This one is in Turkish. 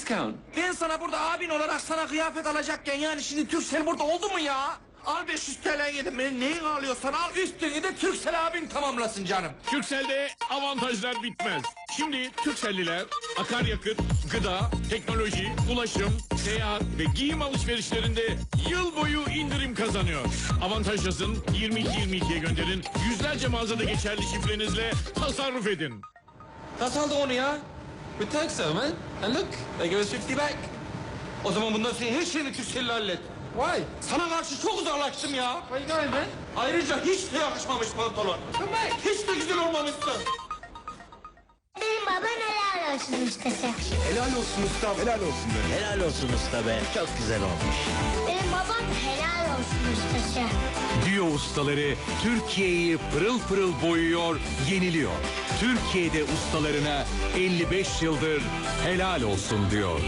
discount. Ben sana burada abin olarak sana kıyafet alacakken yani şimdi Turkcell burada oldu mu ya? Al 500 TL yedim. Beni neyin alıyorsan al üstünü de Turkcell abin tamamlasın canım. Turkcell'de avantajlar bitmez. Şimdi Turkcell'liler akaryakıt, gıda, teknoloji, ulaşım, seyahat ve giyim alışverişlerinde yıl boyu indirim kazanıyor. Avantaj yazın, 2222'ye gönderin. Yüzlerce mağazada geçerli şifrenizle tasarruf edin. Nasıl aldın onu ya? With Turkcell, man. And look, they give us 50 back. O zaman bundan sonra her şeyini Turkcell'le hallet. Why? Sana karşı çok uzaklaştım ya. Where you going, man? Ayrıca hiç de yakışmamış pantolon. Come back. Hiç de güzel olmamışsın. Benim babam helal olsun ustası. Helal olsun ustam. Helal olsun be. Helal olsun usta be. Çok güzel olmuş. Benim babam helal olsun ustası. Diyo ustaları Türkiye'yi pırıl pırıl boyuyor, yeniliyor. Türkiye'de ustalarına 55 yıldır helal olsun diyor.